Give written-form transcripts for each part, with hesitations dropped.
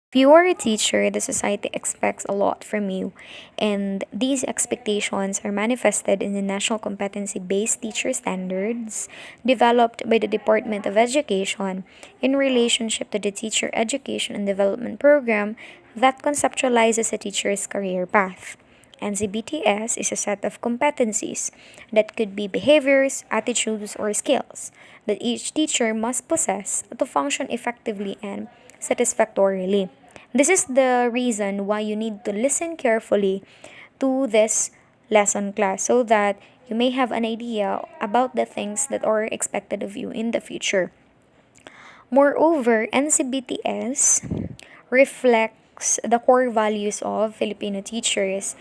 If you are a teacher, the society expects a lot from you, and these expectations are manifested in the National Competency Based Teacher Standards developed by the Department of Education in relationship to the Teacher Education and Development Program that conceptualizes a teacher's career path. NCBTS is a set of competencies that could be behaviors, attitudes, or skills that each teacher must possess to function effectively and satisfactorily. This is the reason why you need to listen carefully to this lesson class so that you may have an idea about the things that are expected of you in the future. Moreover, NCBTS reflects the core values of Filipino teachers,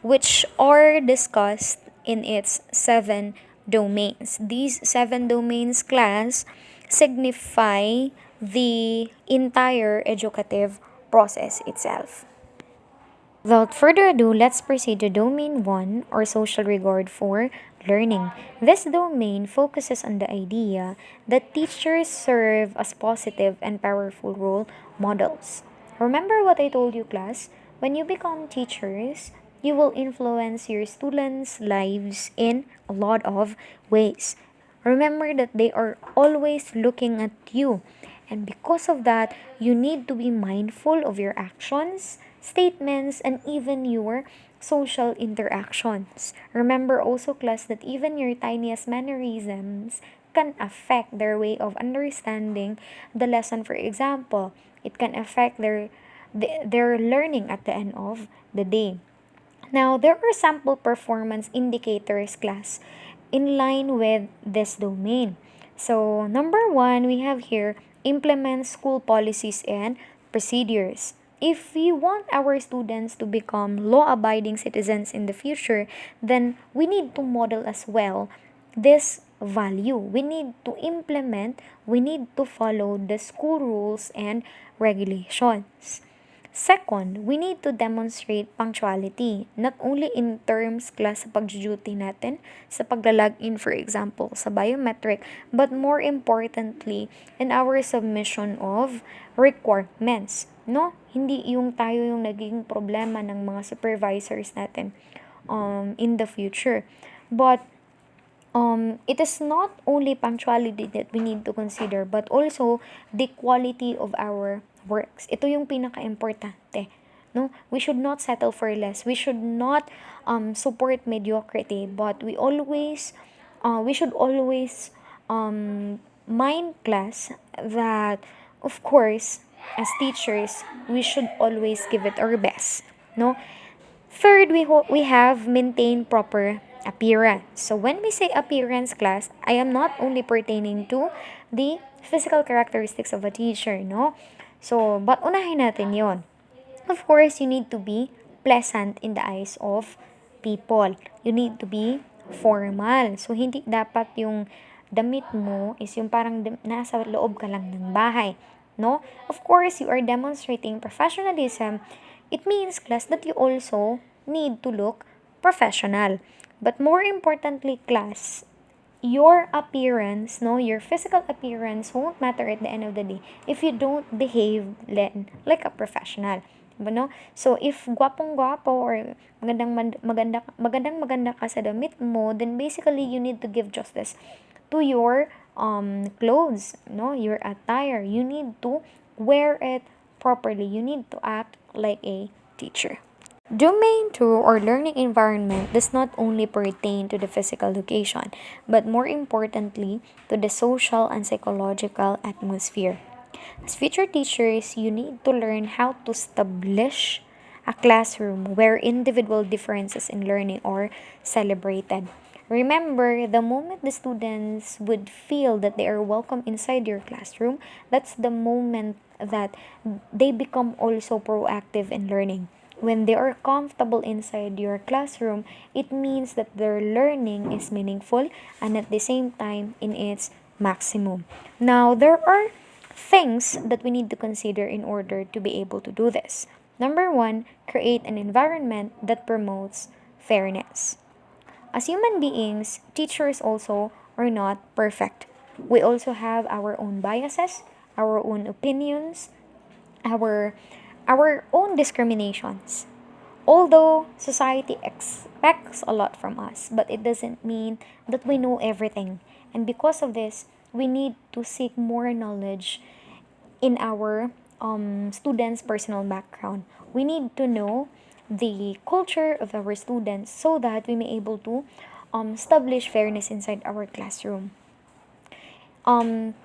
which are discussed in its seven domains. These seven domains class signify the entire educative process itself. Without further ado, let's proceed to Domain 1 or Social Regard for Learning. This domain focuses on the idea that teachers serve as positive and powerful role models. Remember what I told you, class? When you become teachers, you will influence your students' lives in a lot of ways. Remember that they are always looking at you. And because of that, you need to be mindful of your actions, statements, and even your social interactions. Remember also, class, that even your tiniest mannerisms can affect their way of understanding the lesson. For example, it can affect their learning at the end of the day. Now, there are sample performance indicators, class, in line with this domain. So, number one, we have here implement school policies and procedures. If we want our students to become law abiding citizens in the future, then we need to model as well this value. We need to implement, we need to follow the school rules and regulations. Second, we need to demonstrate punctuality, not only in terms, class, sa pag-duty natin, sa pagla-login, for example, sa biometric, but more importantly, in our submission of requirements. No? Hindi yung tayo yung naging problema ng mga supervisors natin in the future. But it is not only punctuality that we need to consider, but also the quality of our works. Ito yung pinaka-importante. No? We should not settle for less. We should not support mediocrity, but we should always mind, class, that of course, as teachers, we should always give it our best. No? Third, we have maintain proper appearance. So when we say appearance, class, I am not only pertaining to the physical characteristics of a teacher, no? So, but unahin natin yon. Of course, you need to be pleasant in the eyes of people. You need to be formal. So, hindi dapat yung damit mo is yung parang nasa loob ka lang ng bahay. No? Of course, you are demonstrating professionalism. It means, class, that you also need to look professional. But more importantly, class, your appearance, no, your physical appearance won't matter at the end of the day if you don't behave like a professional. Diba, no? So, if gwapong-gwapo or magandang-maganda ka sa damit mo, then basically, you need to give justice to your clothes, no? Your attire. You need to wear it properly. You need to act like a teacher. Domain 2 or learning environment does not only pertain to the physical location, but more importantly, to the social and psychological atmosphere. As future teachers, you need to learn how to establish a classroom where individual differences in learning are celebrated. Remember, the moment the students would feel that they are welcome inside your classroom, that's the moment that they become also proactive in learning. When they are comfortable inside your classroom, it means that their learning is meaningful and at the same time in its maximum. Now, there are things that we need to consider in order to be able to do this. Number one, create an environment that promotes fairness. As human beings, teachers also are not perfect. We also have our own biases, our own opinions, our our own discriminations. Although society expects a lot from us, but it doesn't mean that we know everything. And because of this, we need to seek more knowledge in our students' personal background. We need to know the culture of our students so that we may able to establish fairness inside our classroom.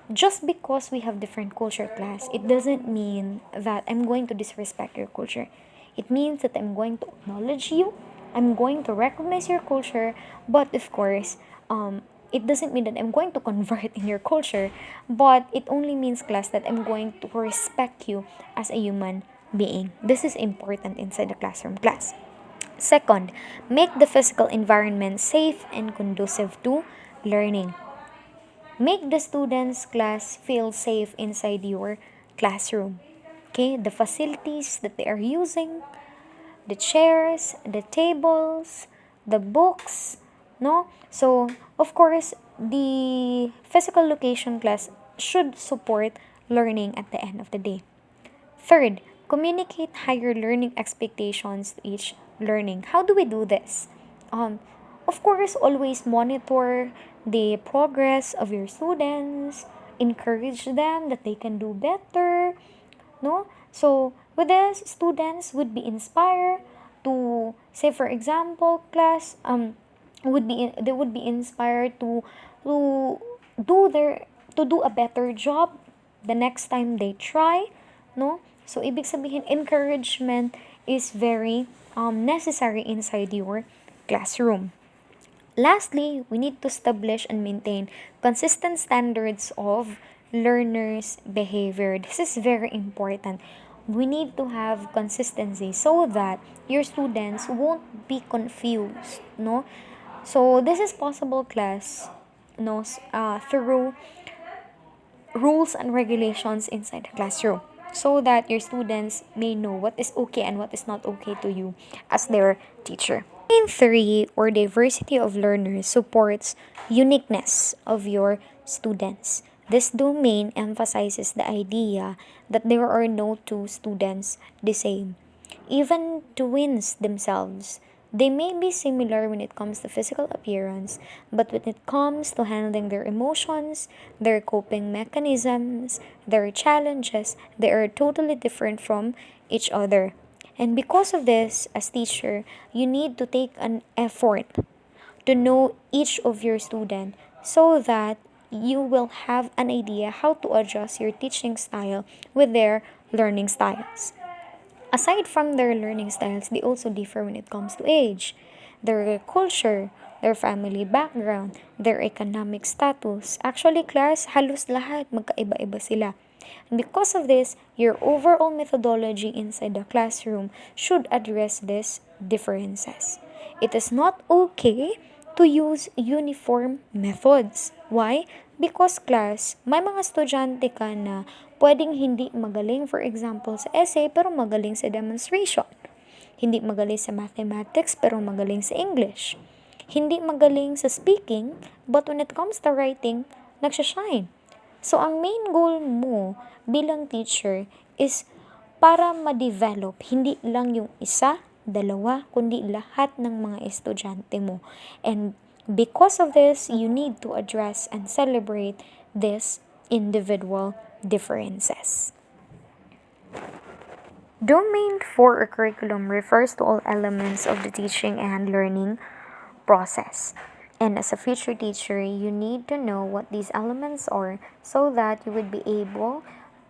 Just because we have different culture class, it doesn't mean that I'm going to disrespect your culture. It means that I'm going to acknowledge you, I'm going to recognize your culture, but of course, it doesn't mean that I'm going to convert in your culture, but it only means, class, that I'm going to respect you as a human being. This is important inside the classroom, class. Second, make the physical environment safe and conducive to learning. Make the students' class feel safe inside your classroom. Okay, the facilities that they are using, the chairs, the tables, the books, no? So, of course, the physical location, class, should support learning at the end of the day. Third, communicate higher learning expectations to each learning. How do we do this? Um, of course, always monitor the progress of your students, encourage them that they can do better, no? So, with this, students would be inspired to, say for example, class, they would be inspired to do their to do a better job the next time they try, no? So ibig sabihin, encouragement is very necessary inside your classroom. Lastly, we need to establish and maintain consistent standards of learners' behavior. This is very important. We need to have consistency so that your students won't be confused, no? So this is possible, class, no, through rules and regulations inside the classroom so that your students may know what is okay and what is not okay to you as their teacher. In 3, or diversity of learners supports uniqueness of your students. This domain emphasizes the idea that there are no two students the same. Even twins themselves, they may be similar when it comes to physical appearance, but when it comes to handling their emotions, their coping mechanisms, their challenges, they are totally different from each other. And because of this, as teacher, you need to take an effort to know each of your student so that you will have an idea how to adjust your teaching style with their learning styles. Aside from their learning styles, they also differ when it comes to age, their culture, their family background, their economic status. Actually, class, halos lahat magkaiba-iba sila. And because of this, your overall methodology inside the classroom should address these differences. It is not okay to use uniform methods. Why? Because, class, may mga estudyante ka na pwedeng hindi magaling, for example, sa essay pero magaling sa demonstration. Hindi magaling sa mathematics pero magaling sa English. Hindi magaling sa speaking, but when it comes to writing, nagsashine. So, ang main goal mo bilang teacher is para ma-develop hindi lang yung isa, dalawa, kundi lahat ng mga estudyante mo. And because of this, you need to address and celebrate these individual differences. Domain 4, or curriculum, refers to all elements of the teaching and learning process. And as a future teacher, you need to know what these elements are so that you would be able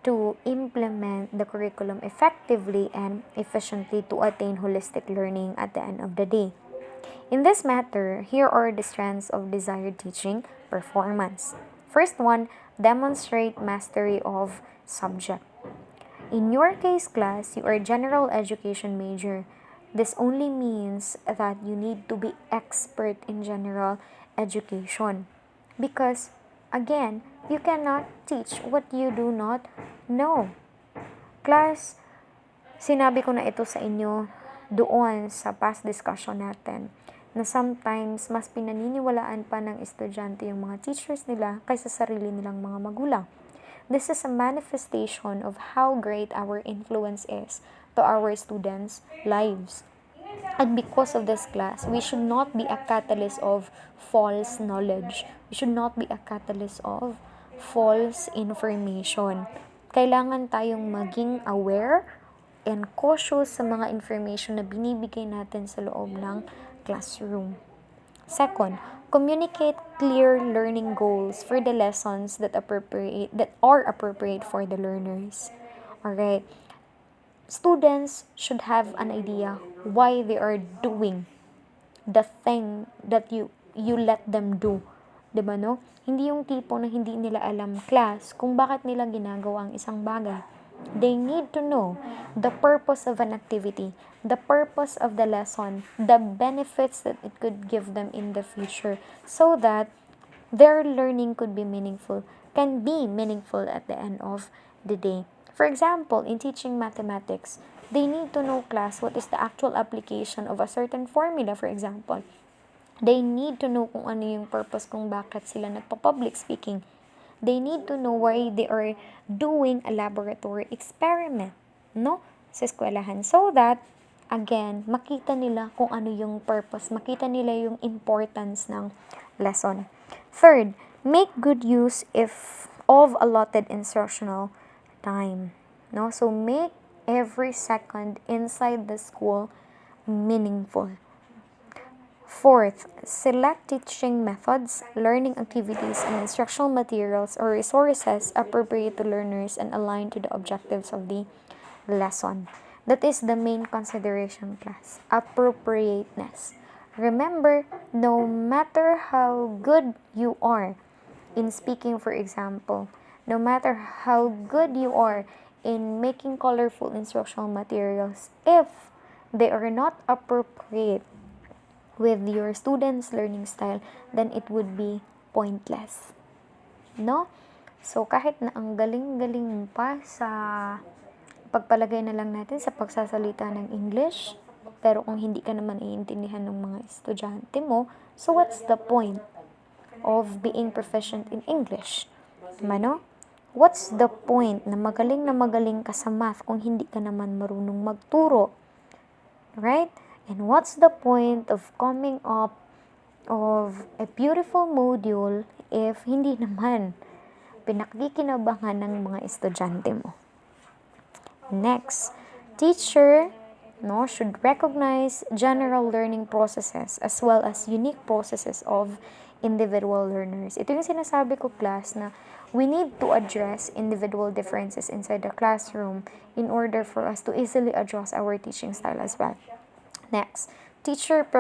to implement the curriculum effectively and efficiently to attain holistic learning at the end of the day. In this matter, here are the strands of desired teaching performance. First one, demonstrate mastery of subject. In your case, class, you are general education major. This only means that you need to be expert in general education. Because, again, you cannot teach what you do not know. Class, sinabi ko na ito sa inyo doon sa past discussion natin na sometimes mas pinaniniwalaan pa ng estudyante yung mga teachers nila kaysa sarili nilang mga magulang. This is a manifestation of how great our influence is to our students' lives. And because of this class, we should not be a catalyst of false knowledge. We should not be a catalyst of false information. Kailangan tayong maging aware and cautious sa mga information na binibigay natin sa loob ng classroom. Second, communicate clear learning goals for the lessons that are appropriate for the learners. Alright. Students should have an idea why they are doing the thing that you let them do. 'Di ba no? Hindi yung tipo na hindi nila alam class kung bakit nila ginagawa ang isang bagay. They need to know the purpose of an activity, the purpose of the lesson, the benefits that it could give them in the future, so that their learning could be meaningful, can be meaningful at the end of the day. For example, in teaching mathematics, they need to know class what is the actual application of a certain formula, for example. They need to know kung ano yung purpose kung bakit sila nagpa-public speaking. They need to know why they are doing a laboratory experiment, no? Sa eskwelahan. So that, again, makita nila kung ano yung purpose, makita nila yung importance ng lesson. Third, make good use of allotted instructional time, no? So make every second inside the school meaningful. Fourth, select teaching methods, learning activities, and instructional materials or resources appropriate to learners and aligned to the objectives of the lesson. That is the main consideration, class. Appropriateness. Remember, no matter how good you are in speaking, for example, no matter how good you are in making colorful instructional materials, if they are not appropriate with your students' learning style, then it would be pointless. No? So, kahit na ang galing-galing mo pa sa pagpalagay na lang natin sa pagsasalita ng English, pero kung hindi ka naman iintindihan ng mga estudyante mo, so what's the point of being proficient in English? Mano? What's the point na magaling ka sa math kung hindi ka naman marunong magturo? Right? And what's the point of coming up of a beautiful module if hindi naman pinakikinabangan ng mga estudyante mo? Next, teacher should recognize general learning processes as well as unique processes of individual learners. Ito yung sinasabi ko, class, na we need to address individual differences inside the classroom in order for us to easily adjust our teaching style as well. Next, teacher should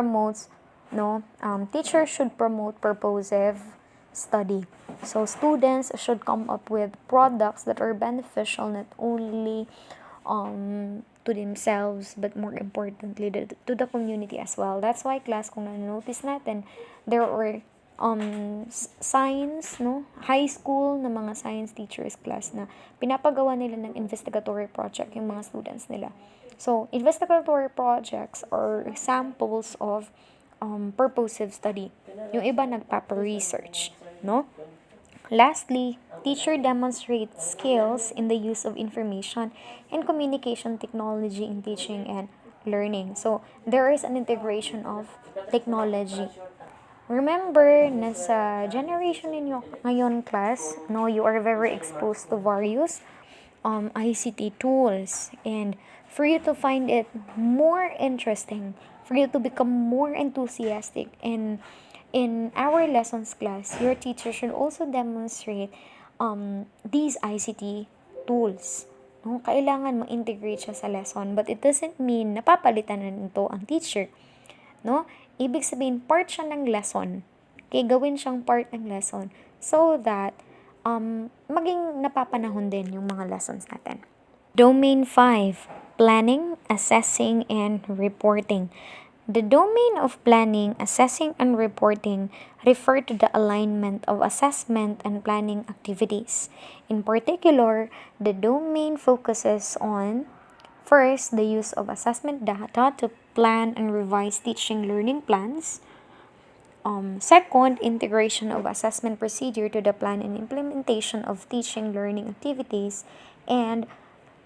promote purposive study. So students should come up with products that are beneficial not only to themselves but more importantly to the community as well. That's why, class, kung na-notice natin, there are science, high school na mga science teachers, class, na pinapagawa nila ng investigatory project yung mga students nila. So, investigatory projects are examples of purposive study. Yung iba nagpapa-research, no? Lastly, teacher demonstrates skills in the use of information and communication technology in teaching and learning. So, there is an integration of technology. Remember, nasa generation ninyo ngayon, class, you are very exposed to various ICT tools. And for you to find it more interesting, for you to become more enthusiastic in our lessons, class, your teacher should also demonstrate these ICT tools. Kailangan ma-integrate siya sa lesson, but it doesn't mean napapalitan na nito ang teacher. Ibig sabihin, part siya ng lesson. Kaya gawin siyang part ng lesson so that maging napapanahon din yung mga lessons natin. Domain 5, planning, assessing, and reporting. The domain of planning, assessing, and reporting refer to the alignment of assessment and planning activities. In particular, the domain focuses on, first, the use of assessment data to plan and revise teaching learning plans. Second, integration of assessment procedure to the plan and implementation of teaching learning activities. And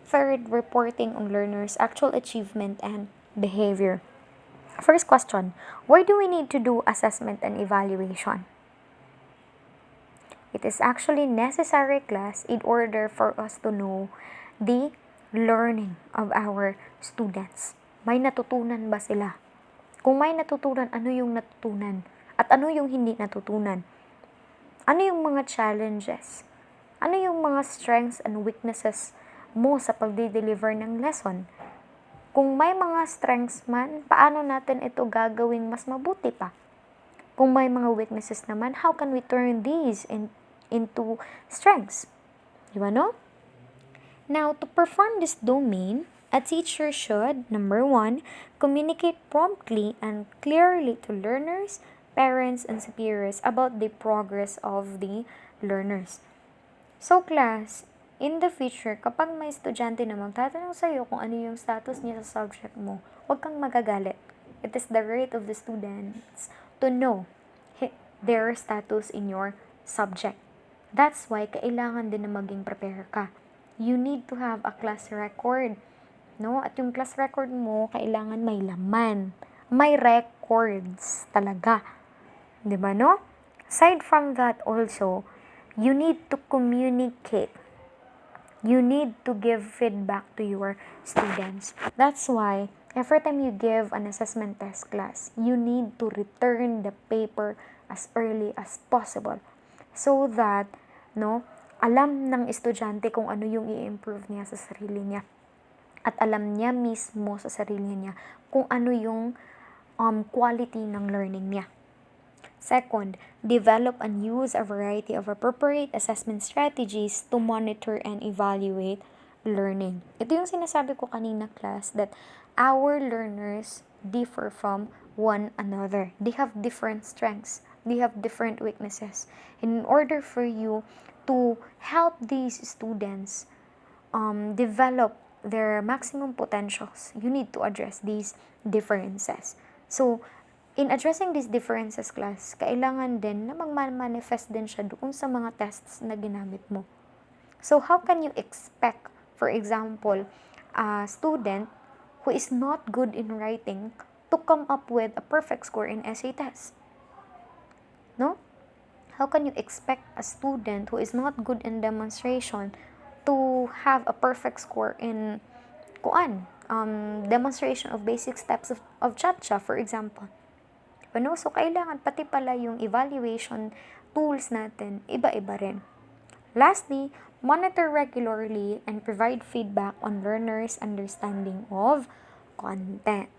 third, reporting on learners' actual achievement and behavior. First question, why do we need to do assessment and evaluation? It is actually necessary, class, in order for us to know the learning of our students. May natutunan ba sila? Kung may natutunan, ano yung natutunan? At ano yung hindi natutunan? Ano yung mga challenges? Ano yung mga strengths and weaknesses mo sa pagde-deliver ng lesson? Kung may mga strengths man, paano natin ito gagawing mas mabuti pa? Kung may mga weaknesses naman, how can we turn these into strengths? Di ba, no? Now, to perform this domain, a teacher should, number 1, communicate promptly and clearly to learners, parents, and superiors about the progress of the learners. So, class, in the future, kapag may estudyante na magtatanong sa'yo kung ano yung status niya sa subject mo, huwag kang magagalit. It is the right of the students to know their status in your subject. That's why kailangan din na maging prepare ka. You need to have a class record. No? At yung class record mo, kailangan may laman. May records talaga. 'Di ba, no? Aside from that also, you need to communicate. You need to give feedback to your students. That's why every time you give an assessment test, class, you need to return the paper as early as possible so that alam ng estudyante kung ano yung i-improve niya sa sarili niya at alam niya mismo sa sarili niya kung ano yung quality ng learning niya. Second, develop and use a variety of appropriate assessment strategies to monitor and evaluate learning. Ito yung sinasabi ko kanina, class, that our learners differ from one another. They have different strengths. They have different weaknesses. In order for you to help these students develop their maximum potentials, you need to address these differences. So, in addressing these differences, class, kailangan din na mag-manifest din siya doon sa mga tests na ginamit mo. So, how can you expect, for example, a student who is not good in writing to come up with a perfect score in essay test? No? How can you expect a student who is not good in demonstration to have a perfect score in demonstration of basic steps of cha-cha, for example? Ano? So, kailangan pati pala yung evaluation tools natin, iba-iba rin. Lastly, monitor regularly and provide feedback on learners' understanding of content.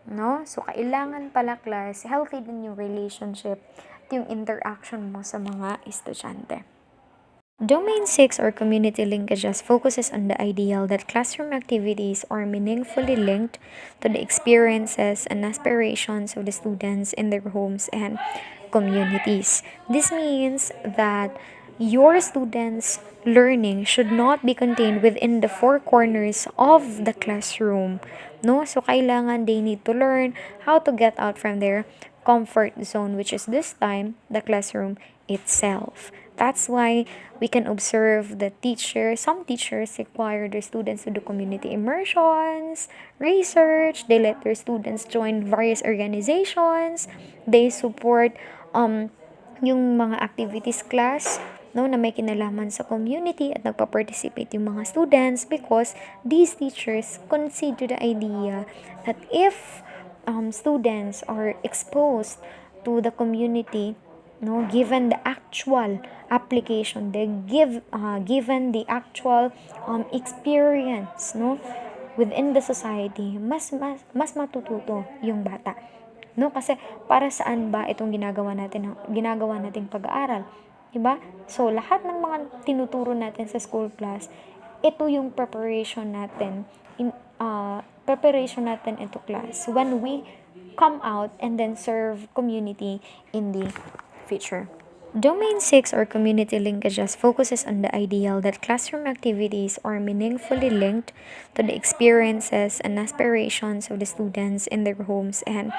No? So, kailangan pala, class, healthy din yung relationship at yung interaction mo sa mga estudyante. Domain 6 or community linkages focuses on the ideal that classroom activities are meaningfully linked to the experiences and aspirations of the students in their homes and communities. This means that your students' learning should not be contained within the four corners of the classroom. No? So, kailangan they need to learn how to get out from their comfort zone, which is this time the classroom itself. That's why we can observe that some teachers require their students to do community immersions, research, they let their students join various organizations, they support yung mga activities class na may kinalaman sa community at nagpa-participate yung mga students because these teachers consider the idea that if students are exposed to the community, given the actual application, given the actual experience, within the society, mas matututo yung bata. Kasi para saan ba itong ginagawa nating pag-aaral? Diba? So, lahat ng mga tinuturo natin sa school class, ito yung preparation natin into class when we come out and then serve community in the future. Domain 6 or community linkages focuses on the ideal that classroom activities are meaningfully linked to the experiences and aspirations of the students in their homes and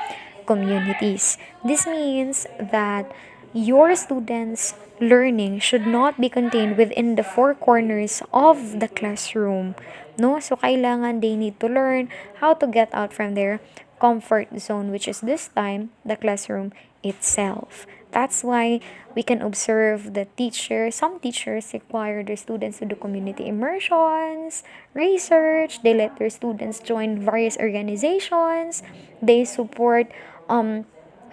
communities. This means that your students' learning should not be contained within the four corners of the classroom. No? So, kailangan they need to learn how to get out from their comfort zone, which is this time the classroom itself. That's why we can observe that some teachers require their students to do community immersions, research, they let their students join various organizations, they support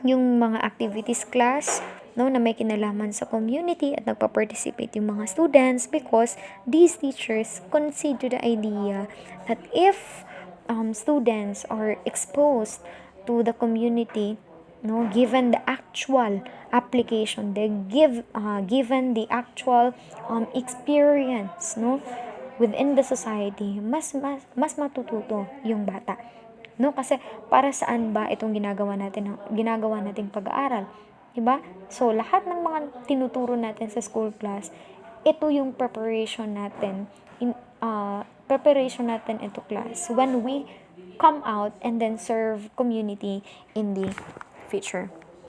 yung mga activities class no, na may kinalaman sa community at nagpa-participate yung mga students because these teachers concede to the idea that if students are exposed to the community, no, given the actual application, given the actual experience, no, within the society, mas matututo yung bata. No, kasi para saan ba itong ginagawa nating pag-aaral? 'Di ba? So lahat ng mga tinuturo natin sa school class, ito yung preparation natin into class when we come out and then serve community in the future.